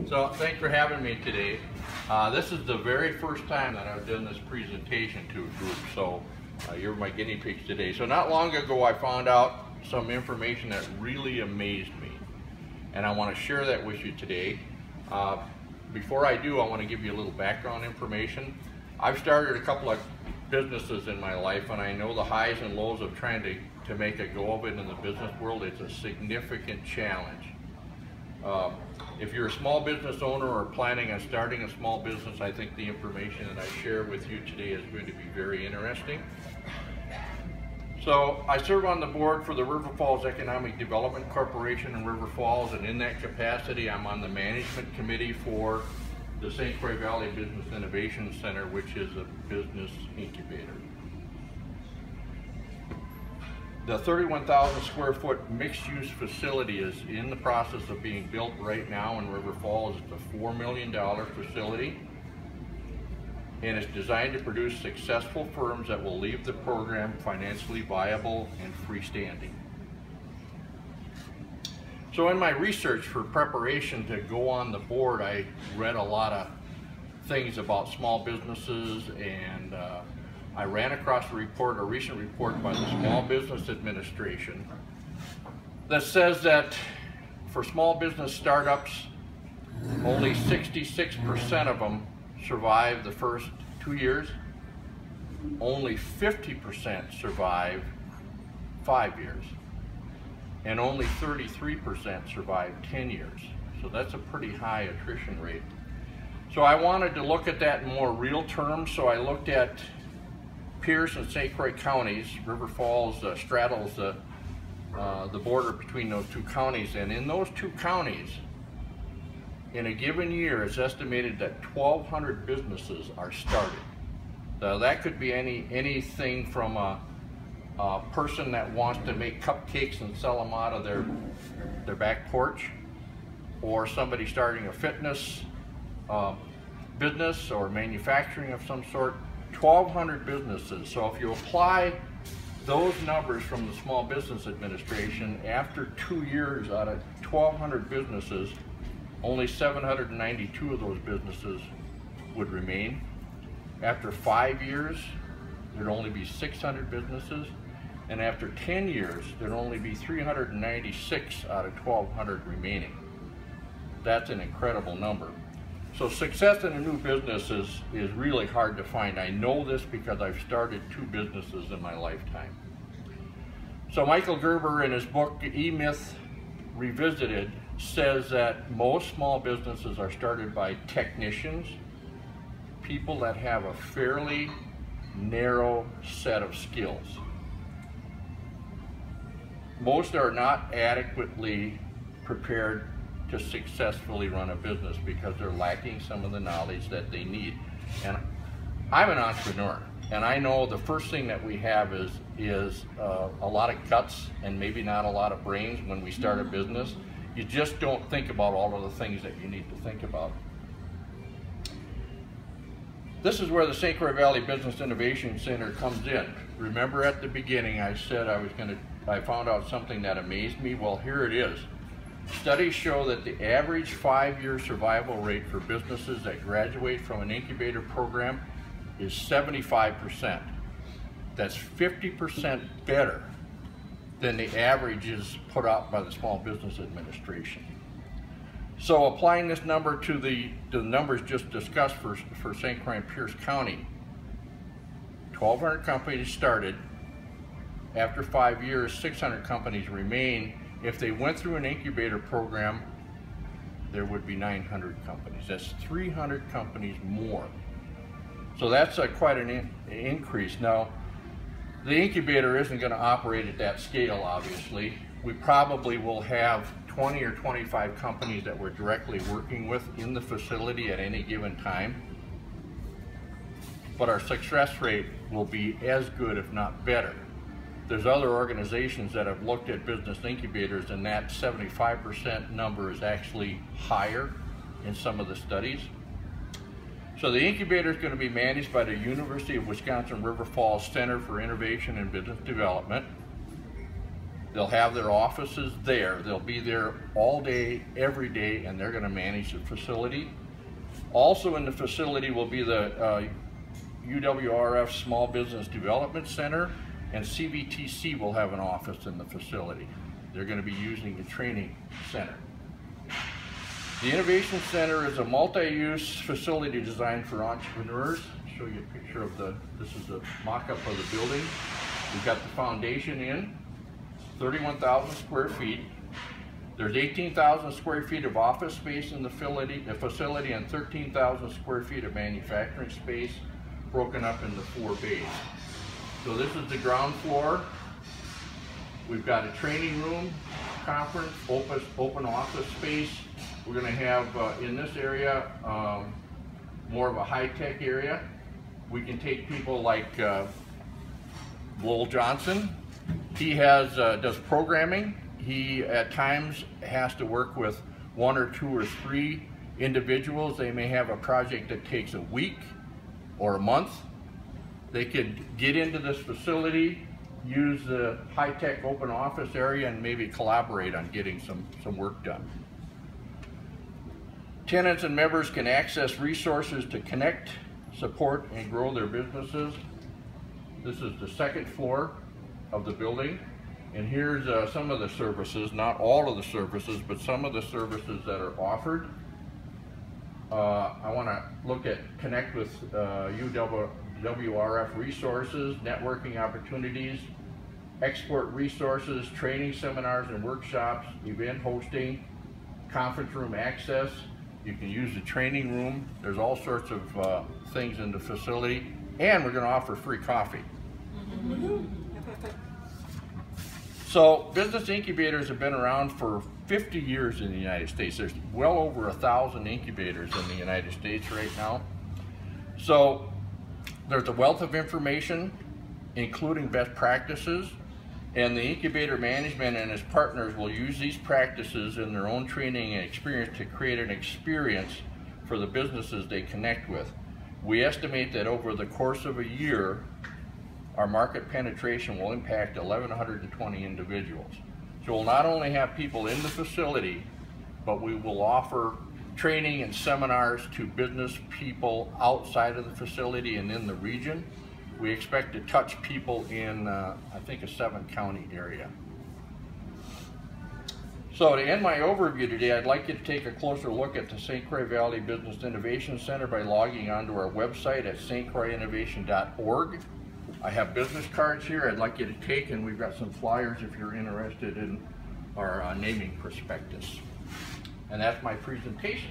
So thanks for having me today. This is the very first time that I've done this presentation to a group, so you're my guinea pigs today. So not long ago I found out some information that really amazed me, and I want to share that with you today. Before I do, I want to give you a little background information. I've started a couple of businesses in my life, and I know the highs and lows of trying to make a go of it in the business world. It's a significant challenge. If you're a small business owner or planning on starting a small business, I think the information that I share with you today is going to be very interesting. So I serve on the board for the River Falls Economic Development Corporation in River Falls, and in that capacity I'm on the management committee for the St. Croix Valley Business Innovation Center, which is a business incubator. The 31,000 square foot mixed-use facility is in the process of being built right now in River Falls. It's a $4 million facility, and it's designed to produce successful firms that will leave the program financially viable and freestanding. So in my research for preparation to go on the board, I read a lot of things about small businesses, and I ran across a recent report by the Small Business Administration that says that for small business startups, only 66% of them survive the first 2 years, only 50% survive 5 years, and only 33% survive 10 years. So that's a pretty high attrition rate. So I wanted to look at that in more real terms, so I looked at Pierce and St. Croix counties. River Falls straddles the border between those two counties, and in those two counties, in a given year, it's estimated that 1,200 businesses are started. So that could be anything from a person that wants to make cupcakes and sell them out of their back porch, or somebody starting a fitness business or manufacturing of some sort. 1,200 businesses. So if you apply those numbers from the Small Business Administration, after 2 years out of 1,200 businesses, only 792 of those businesses would remain. After 5 years, there'd only be 600 businesses. And after 10 years, there'd only be 396 out of 1,200 remaining. That's an incredible number. So success in a new business is really hard to find. I know this because I've started 2 businesses in my lifetime. So Michael Gerber, in his book E-Myth Revisited, says that most small businesses are started by technicians, people that have a fairly narrow set of skills. Most are not adequately prepared to successfully run a business because they're lacking some of the knowledge that they need. And I'm an entrepreneur, and I know the first thing that we have is a lot of guts and maybe not a lot of brains when we start a business. You just don't think about all of the things that you need to think about. This is where the St. Croix Valley Business Innovation Center comes in. Remember at the beginning I said I found out something that amazed me? Well, here it is. Studies show that the average 5-year survival rate for businesses that graduate from an incubator program is 75%. That's 50% better than the averages put out by the Small Business Administration. So applying this number to the numbers just discussed for St. Croix and Pierce County, 1,200 companies started. After 5 years, 600 companies remain. If they went through an incubator program, there would be 900 companies. That's 300 companies more. So that's quite an increase. Now, the incubator isn't going to operate at that scale, obviously. We probably will have 20 or 25 companies that we're directly working with in the facility at any given time. But our success rate will be as good, if not better. There's other organizations that have looked at business incubators, and that 75% number is actually higher in some of the studies. So the incubator is going to be managed by the University of Wisconsin River Falls Center for Innovation and Business Development. They'll have their offices there. They'll be there all day, every day, and they're going to manage the facility. Also in the facility will be the UWRF Small Business Development Center, and CVTC will have an office in the facility. They're going to be using the training center. The Innovation Center is a multi-use facility designed for entrepreneurs. I'll show you a picture of this is a mock-up of the building. We've got the foundation in, 31,000 square feet. There's 18,000 square feet of office space in the facility and 13,000 square feet of manufacturing space, broken up into 4 bays. So this is the ground floor. We've got a training room, conference, open office space. We're going to have in this area more of a high-tech area. We can take people like Jorgenson. He does programming. He at times has to work with 1 or 2 or 3 individuals. They may have a project that takes a week or a month. They could get into this facility, use the high-tech open office area, and maybe collaborate on getting some work done. Tenants and members can access resources to connect, support, and grow their businesses. This is the 2nd floor of the building, and here's some of the services, not all of the services, but some of the services that are offered. I want to connect with UWRF resources, networking opportunities, export resources, training seminars and workshops, event hosting, conference room access. You can use the training room. There's all sorts of things in the facility, and we're going to offer free coffee. So business incubators have been around for 50 years in the United States. There's well over 1,000 incubators in the United States right now. So there's a wealth of information, including best practices, and the incubator management and his partners will use these practices in their own training and experience to create an experience for the businesses they connect with. We estimate that over the course of a year, our market penetration will impact 1,120 individuals. So we'll not only have people in the facility, but we will offer training and seminars to business people outside of the facility and in the region. We expect to touch people in, I think, a 7-county area. So to end my overview today, I'd like you to take a closer look at the St. Croix Valley Business Innovation Center by logging onto our website at stcroixinnovation.org. I have business cards here I'd like you to take, and we've got some flyers if you're interested in our naming prospectus. And that's my presentation.